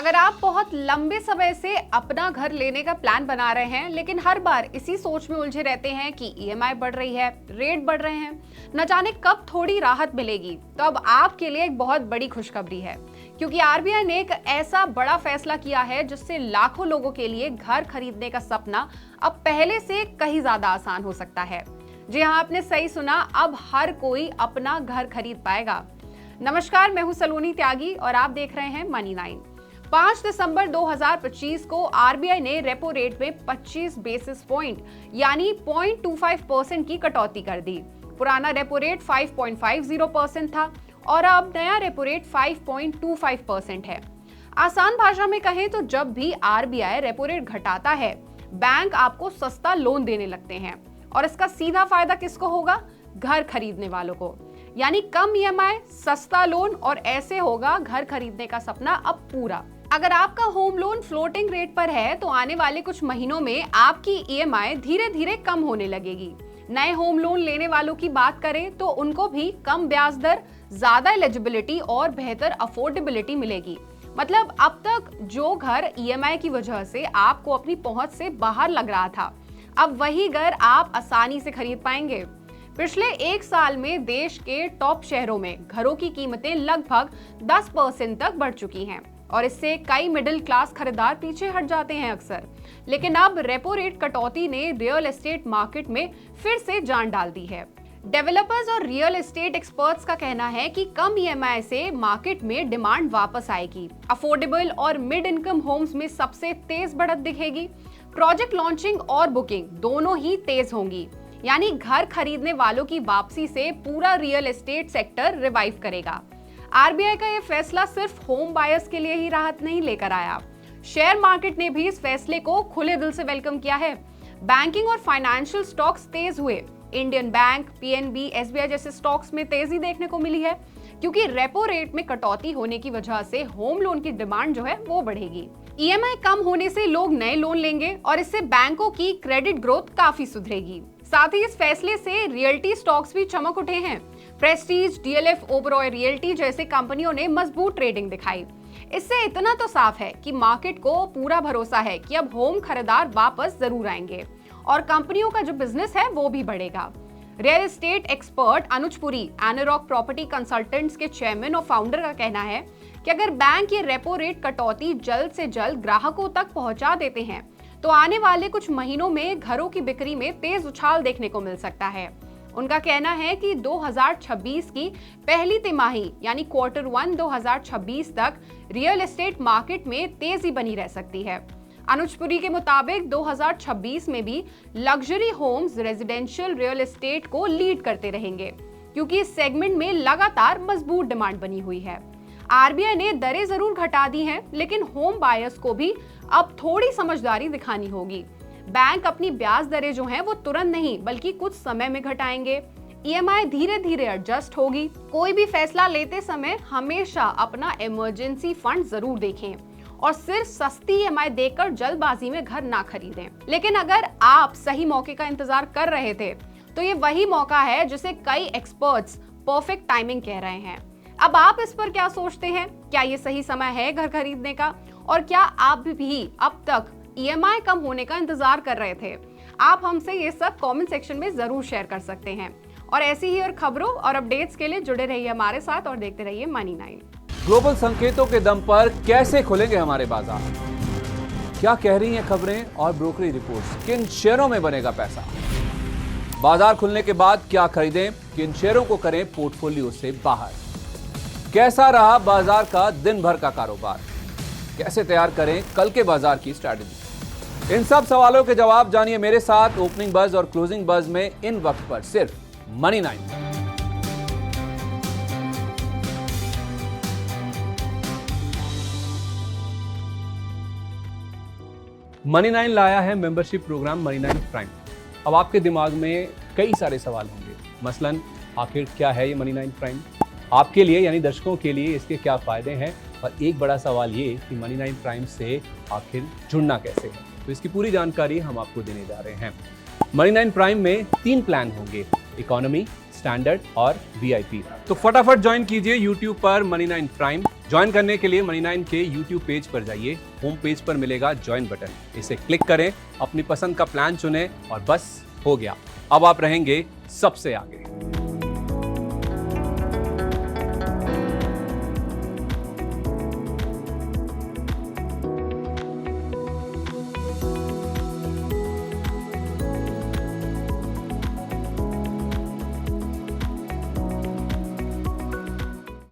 अगर आप बहुत लंबे समय से अपना घर लेने का प्लान बना रहे हैं लेकिन हर बार इसी सोच में उलझे रहते हैं कि ईएमआई बढ़ रही है, रेट बढ़ रहे हैं, न जाने कब थोड़ी राहत मिलेगी, तो अब आपके लिए एक बहुत बड़ी खुशखबरी है क्योंकि आरबीआई ने एक ऐसा बड़ा फैसला किया है जिससे लाखों लोगों के लिए घर खरीदने का सपना अब पहले से कहीं ज्यादा आसान हो सकता है। जी हाँ, आपने सही सुना, अब हर कोई अपना घर खरीद पाएगा। नमस्कार, मैं हूं सलोनी त्यागी और आप देख रहे हैं मनी 9। 5 दिसंबर 2025 को आरबीआई ने रेपो रेट में 25 बेसिस पॉइंट यानी 0.25% की कटौती कर दी। पुराना रेपो रेट 5.50% था और अब नया रेपो रेट 5.25% है। आसान भाषा में कहें तो जब भी आरबीआई रेपो रेट घटाता है, बैंक आपको सस्ता लोन देने लगते हैं और इसका सीधा फायदा किसको होगा? घर खरीदने वालों को। यानी कम ईएमआई, सस्ता लोन और ऐसे होगा घर खरीदने का सपना अब पूरा। अगर आपका होम लोन फ्लोटिंग रेट पर है तो आने वाले कुछ महीनों में आपकी ईएमआई धीरे धीरे कम होने लगेगी। नए होम लोन लेने वालों की बात करें तो उनको भी कम ब्याज दर, ज्यादा एलिजिबिलिटी और बेहतर अफोर्डेबिलिटी मिलेगी। मतलब अब तक जो घर ईएमआई की वजह से आपको अपनी पहुंच से बाहर लग रहा था, अब वही घर आप आसानी से खरीद पाएंगे। पिछले एक साल में देश के टॉप शहरों में घरों की कीमतें लगभग 10% तक बढ़ चुकी हैं और इससे कई मिडिल क्लास खरीदार पीछे हट जाते हैं अक्सर। लेकिन अब रेपो रेट कटौती ने रियल एस्टेट मार्केट में फिर से जान डाल दी है। डेवलपर्स और रियल एस्टेट एक्सपर्ट्स का कहना है कि कम ईएमआई से मार्केट में डिमांड वापस आएगी। अफोर्डेबल और मिड इनकम होम्स में सबसे तेज बढ़त दिखेगी। प्रोजेक्ट लॉन्चिंग और बुकिंग दोनों ही तेज होंगी, यानी घर खरीदने वालों की वापसी से पूरा रियल एस्टेट सेक्टर रिवाइव करेगा। आरबीआई का यह फैसला सिर्फ होम बायर्स के लिए ही राहत नहीं लेकर आया, शेयर मार्केट ने भी इस फैसले को खुले दिल से वेलकम किया है। बैंकिंग और फाइनेंशियल स्टॉक्स तेज हुए। इंडियन बैंक, पीएनबी, एसबीआई जैसे स्टॉक्स में तेजी देखने को मिली है क्योंकि रेपो रेट में कटौती होने की वजह से होम लोन की डिमांड जो है वो बढ़ेगी। ईएमआई कम होने से लोग नए लोन लेंगे और इससे बैंकों की क्रेडिट ग्रोथ काफी सुधरेगी। साथ ही इस फैसले से रियल्टी स्टॉक्स भी चमक उठे हैं। प्रेस्टीज, डीएलएफ, ओबरॉय रियल्टी जैसे कंपनियों ने मजबूत ट्रेडिंग दिखाई। इससे इतना तो साफ है कि मार्केट को पूरा भरोसा है कि अब होम खरीदार वापस जरूर आएंगे और कंपनियों का जो बिजनेस है वो भी बढ़ेगा। रियल एस्टेट एक्सपर्ट अनुज पुरी, एनरॉक प्रॉपर्टी कंसल्टेंट्स के चेयरमैन और फाउंडर का कहना है कि अगर बैंक ये रेपो रेट कटौती जल्द से जल्द ग्राहकों तक पहुंचा देते हैं तो आने वाले कुछ महीनों में घरों की बिक्री में तेज उछाल देखने को मिल सकता है। उनका कहना है कि 2026 की पहली तिमाही यानी Q1 2026 तक रियल एस्टेट मार्केट में तेजी बनी रह सकती है। अनुज पुरी के मुताबिक 2026 में भी luxury homes residential real estate को लीड करते रहेंगे क्योंकि इस सेगमेंट में लगातार मजबूत डिमांड बनी हुई है। आरबीआई ने दरें जरूर घटा दी हैं, लेकिन होम बायर्स को भी अब थोड़ी समझदारी दिखानी होगी। बैंक अपनी ब्याज दरें जो हैं वो तुरंत नहीं बल्कि कुछ समय में घटाएंगे। ईएमआई धीरे धीरे एडजस्ट होगी। कोई भी फैसला लेते समय हमेशा अपना इमरजेंसी फंड जरूर देखें और सिर्फ सस्ती ईएमआई देकर जल्दबाजी में घर ना खरीदें। लेकिन अगर आप सही मौके का इंतजार कर रहे थे तो ये वही मौका है जिसे कई एक्सपर्ट्स परफेक्ट टाइमिंग कह रहे हैं। अब आप इस पर क्या सोचते हैं? क्या ये सही समय है घर खरीदने का? और क्या आप भी अब तक ईएमआई कम होने का इंतजार कर रहे थे? आप हमसे ये सब कमेंट सेक्शन में जरूर शेयर कर सकते हैं और ऐसी ही और खबरों और अपडेट्स के लिए जुड़े रहिए हमारे साथ और देखते रहिए मनी 9। ग्लोबल संकेतों के दम पर कैसे खुलेंगे हमारे बाजार? क्या कह रही हैं खबरें और ब्रोकरेज रिपोर्ट्स? किन शेयरों में बनेगा पैसा? बाजार खुलने के बाद क्या खरीदें? किन शेयरों को करें पोर्टफोलियो से बाहर? कैसा रहा बाजार का दिन भर का कारोबार? कैसे तैयार करें कल के बाजार की स्ट्रैटेजी? इन सब सवालों के जवाब जानिए मेरे साथ ओपनिंग बज और क्लोजिंग बज में इन वक्त पर सिर्फ मनी 9। मनी 9 लाया है मेंबरशिप प्रोग्राम मनी 9 प्राइम। अब आपके दिमाग में कई सारे सवाल होंगे, मसलन आखिर क्या है ये मनी 9 प्राइम? आपके लिए यानी दर्शकों के लिए इसके क्या फायदे हैं? और एक बड़ा सवाल ये कि मनी 9 प्राइम से आखिर जुड़ना कैसे है? तो इसकी पूरी जानकारी हम आपको देने जा रहे हैं। मनी 9 प्राइम में 3 प्लान होंगे, इकोनॉमी, स्टैंडर्ड और VIP। तो फटाफट ज्वाइन कीजिए YouTube पर मनी 9 प्राइम। ज्वाइन करने के लिए मनी 9 के YouTube पेज पर जाइए, होम पेज पर मिलेगा ज्वाइन बटन, इसे क्लिक करें, अपनी पसंद का प्लान चुनें और बस हो गया, अब आप रहेंगे सबसे आगे।